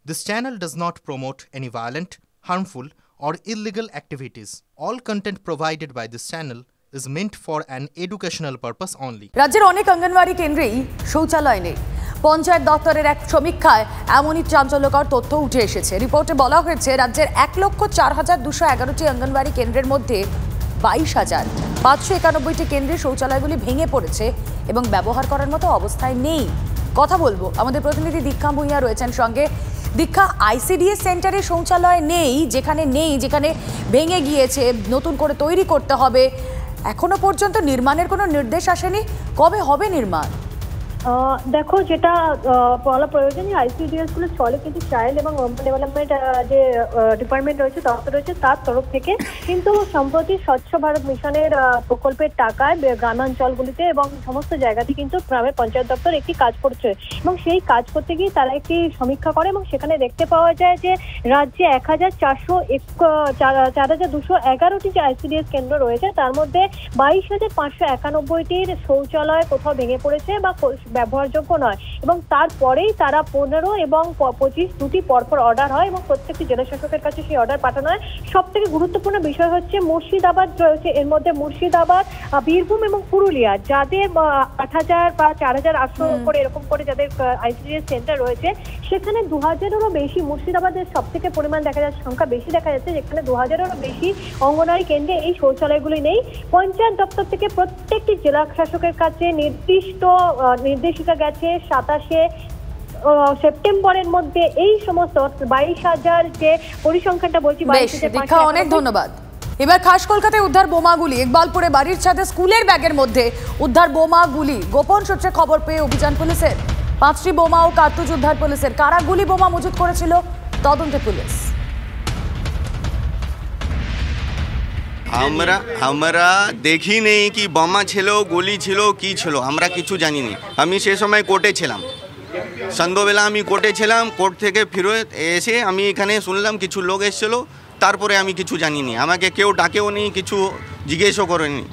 This channel does not promote any violent, harmful, or illegal activities. All content provided by this channel is meant for an educational purpose only. রাজ্যের অনেক অঙ্গনওয়াড়ি কেন্দ্রেই শৌচালয় নেই। পঞ্চায়েত দপ্তরের এক সমীক্ষায় এমনই চাঞ্চল্যকর তথ্য উঠে এসেছে। রিপোর্টে বলা হয়েছে রাজ্যের 1,04,211টি অঙ্গনওয়াড়ি কেন্দ্রের মধ্যে 22,591টি কেন্দ্রে শৌচালয়গুলি ভেঙে পড়েছে এবং ব্যবহার করার মতো অবস্থায় নেই। কথা বলবো আমাদের প্রতিনিধি দীক্ষা ভূঁইয়া রয়েছেন সঙ্গে। দীক্ষা, আইসিডিএস সেন্টারে শৌচালয় নেই, যেখানে ভেঙে গিয়েছে, নতুন করে তৈরি করতে হবে, এখনো পর্যন্ত নির্মাণের কোনো নির্দেশ আসেনি। কবে হবে নির্মাণ? দেখো, যেটা বলা প্রয়োজন, আইসিডিএস গুলো চলে কিন্তু চাইল্ড এবং ওমেন ডেভেলপমেন্ট যে ডিপার্টমেন্ট রয়েছে, দপ্তর রয়েছে, তার তরফ থেকে। কিন্তু সম্প্রতি স্বচ্ছ ভারত মিশনের প্রকল্পের টাকায় গ্রামাঞ্চলগুলিতে এবং সমস্ত জায়গাতে কিন্তু গ্রামের পঞ্চায়েত দপ্তর একটি কাজ করছে এবং সেই কাজ করতে গিয়ে তারা একটি সমীক্ষা করে এবং সেখানে দেখতে পাওয়া যায় যে রাজ্যে 4,211টি যে আইসিডিএস কেন্দ্র রয়েছে তার মধ্যে 22,591টির শৌচালয় কোথাও ভেঙে পড়েছে বা ব্যবহারযোগ্য নয়। এবং তারপরেই তারা 15 এবং 25 দুটি পরপর অর্ডার হয় এবং প্রত্যেকটি জেলা শাসকের কাছে সেই অর্ডার পাঠানো হয়। সব থেকে গুরুত্বপূর্ণ বিষয় হচ্ছে মুর্শিদাবাদ রয়েছে এর মধ্যে। মুর্শিদাবাদ, বীরভূম এবং পুরুলিয়া, যাদের 8,000 বা 4,800 করে এরকম করে যাদের আইসিডিএস সেন্টার রয়েছে, সেখানে 2,000-এরও বেশি, মুর্শিদাবাদের সব থেকে পরিমাণ দেখা যাচ্ছে, সংখ্যা বেশি দেখা যাচ্ছে, যেখানে 2,000-এরও বেশি অঙ্গনওয়াড়ি কেন্দ্রে এই শৌচালয়গুলি নেই। পঞ্চায়েত দপ্তর থেকে প্রত্যেকটি জেলা শাসকের কাছে নির্দেশিকা গেছে 27শে সেপ্টেম্বরের মধ্যে এই সমস্ত 22,000 যে পরিসংখ্যানটা বলছি। অনেক ধন্যবাদ। এবার খাস কলকাতায় উদ্ধার বোমাগুলি। ইকবালপুরে বাড়ির ছাদে স্কুলের ব্যাগের মধ্যে উদ্ধার বোমাগুলি। গোপন সূত্রে খবর পেয়ে অভিযান পুলিশের। 5টি বোমা ও কার্তুজ উদ্ধার পুলিশের। কারা গুলি বোমা মজুত করেছিল তদন্তে পুলিশ। আমরা দেখি নেই কি বোমা ছিল, গুলি ছিল, কি ছিল, আমরা কিছু জানিনি। আমি সে সময় কোর্টে ছিলাম, সন্ধ্যাবেলা আমি কোর্টে ছিলাম। কোর্ট থেকে ফিরে এসে আমি এখানে শুনলাম কিছু লোক এসেছিলো, তারপরে আমি কিছু জানিনি। আমাকে কেউ ডাকেও নি, কিছু জিজ্ঞেসও করেনি।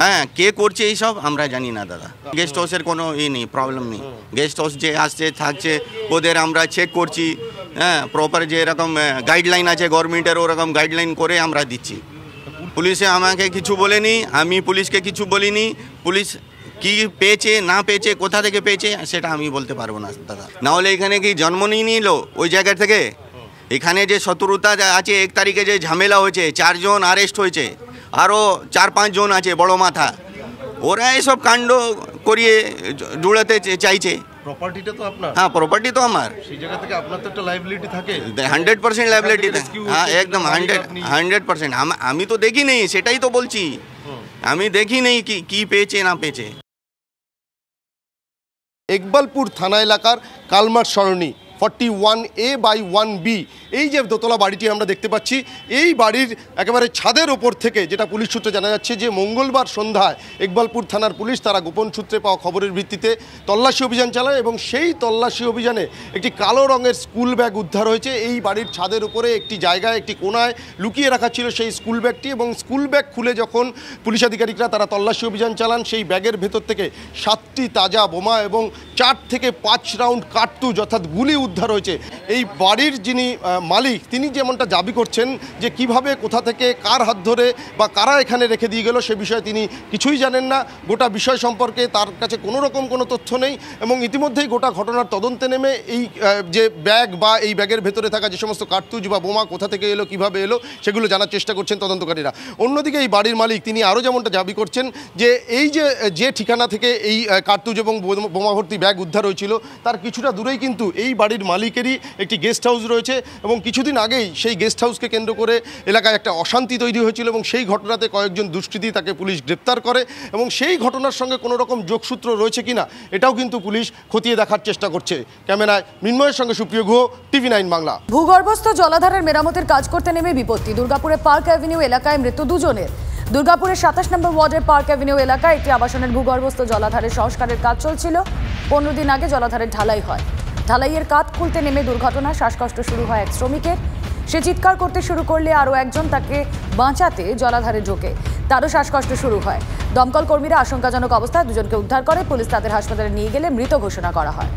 হ্যাঁ, কে করছে এইসব আমরা জানি না দাদা। গেস্ট হাউসের কোনো নেই, প্রবলেম নেই। গেস্ট হাউস যে আসছে থাকছে ওদের আমরা চেক করছি। হ্যাঁ, প্রপার যে এরকম গাইডলাইন আছে গভর্নমেন্টের, ওরকম গাইডলাইন করে আমরা দিচ্ছি। পুলিশে আমাকে কিছু বলেনি, আমি পুলিশকে কিছু বলিনি। পুলিশ কি পেয়েছে না পেয়েছে, কোথা থেকে পেয়েছে সেটা আমি বলতে পারবো না দাদা। নাহলে এখানে কি জন্ম নিয়ে নিল ওই জায়গা থেকে? এখানে যে শত্রুতা আছে, 1 তারিখে যে ঝামেলা হয়েছে, 4 জন আরেস্ট হয়েছে, আরও 4-5 জন আছে বড় মাথা, ওরা এসব কাণ্ড করিয়ে জুড়াতে চাইছে। প্রপার্টিটা তো আপনার? হ্যাঁ, প্রপার্টি তো আমার। সেই জায়গা থেকে আপনার তো একটা লায়াবিলিটি থাকে। 100% লায়াবিলিটি। হ্যাঁ, একদম 100%। আমি তো দেখি নেই, সেটাই তো বলছি। আমি দেখি নেই কি পেয়েছে না পেয়েছে। ইকবালপুর থানা এলাকার কালমার সরণি 41A/1B, এই যে দোতলা বাড়িটি আমরা দেখতে পাচ্ছি, এই বাড়ির একেবারে ছাদের ওপর থেকে যেটা পুলিশ সূত্রে জানা যাচ্ছে যে মঙ্গলবার সন্ধ্যায় ইকবালপুর থানার পুলিশ তারা গোপন সূত্রে পাওয়া খবরের ভিত্তিতে তল্লাশি অভিযান চালায় এবং সেই তল্লাশি অভিযানে একটি কালো রঙের স্কুল ব্যাগ উদ্ধার হয়েছে। এই বাড়ির ছাদের উপরে একটি জায়গায়, একটি কোণায় লুকিয়ে রাখা ছিল সেই স্কুল ব্যাগটি এবং স্কুল ব্যাগ খুলে যখন পুলিশ আধিকারিকরা তারা তল্লাশি অভিযান চালান, সেই ব্যাগের ভেতর থেকে 7টি তাজা বোমা এবং 4 থেকে 5 রাউন্ড কার্তুজ অর্থাৎ গুলি উদ্ধার হয়েছে। এই বাড়ির যিনি মালিক তিনি যেমনটা দাবি করছেন যে কিভাবে, কোথা থেকে, কার হাত ধরে বা কারা এখানে রেখে দিয়ে গেল সে বিষয়ে তিনি কিছুই জানেন না। গোটা বিষয় সম্পর্কে তার কাছে কোনো রকম কোনো তথ্য নেই এবং ইতিমধ্যেই গোটা ঘটনার তদন্তে নেমে এই যে ব্যাগ বা এই ব্যাগের ভেতরে থাকা যে সমস্ত কার্তুজ বা বোমা কোথা থেকে এলো, কিভাবে এলো, সেগুলো জানার চেষ্টা করছেন তদন্তকারীরা। অন্যদিকে এই বাড়ির মালিক তিনি আরও যেমনটা দাবি করছেন যে এই যে ঠিকানা থেকে এই কার্তুজ এবং বোমা ভর্তি ব্যাগ উদ্ধার হয়েছিল তার কিছুটা দূরেই কিন্তু এই বাড়ির মালিকেরই একটি গেস্ট হাউস রয়েছে এবং কিছুদিন আগেই সেই গেস্ট হাউসকে কেন্দ্র করে এলাকায় একটা অশান্তি তৈরি হয়েছিল এবং সেই ঘটনাতে কয়েকজন দুষ্কৃতী তাকে পুলিশ গ্রেপ্তার করে এবং সেই ঘটনার সঙ্গে কোনো রকম যোগসূত্র রয়েছে কিনা এটাও কিন্তু পুলিশ খতিয়ে দেখার চেষ্টা করছে। ক্যামেরায় মৃন্ময়ের সঙ্গে সুপ্রিয় গুহ, TV9 বাংলা। ভূগর্ভস্থ জলাধারের মেরামতের কাজ করতে নেমে বিপত্তি। দুর্গাপুরে পার্ক অ্যাভিনিউ এলাকায় মৃত্যু 2 জনের। দুর্গাপুরের 27 নম্বর ওয়ার্ডের পার্ক অ্যাভিনিউ এলাকায় একটি আবাসনের ভূগর্ভস্থ জলাধারের সংস্কারের কাজ চলছিল। 15 দিন আগে জলাধারের ঢালাই হয়। ঢালাইয়ের কাজ খুলতে নেমে দুর্ঘটনা, শ্বাসকষ্ট শুরু হয় এক শ্রমিকের। সে চিৎকার করতে শুরু করলে আরও একজন তাকে বাঁচাতে জলাধারে ঢোকে, তারও শ্বাসকষ্ট শুরু হয়। দমকল কর্মীরা আশঙ্কাজনক অবস্থায় 2জনকে উদ্ধার করে পুলিশ তাদের হাসপাতালে নিয়ে গেলে মৃত ঘোষণা করা হয়।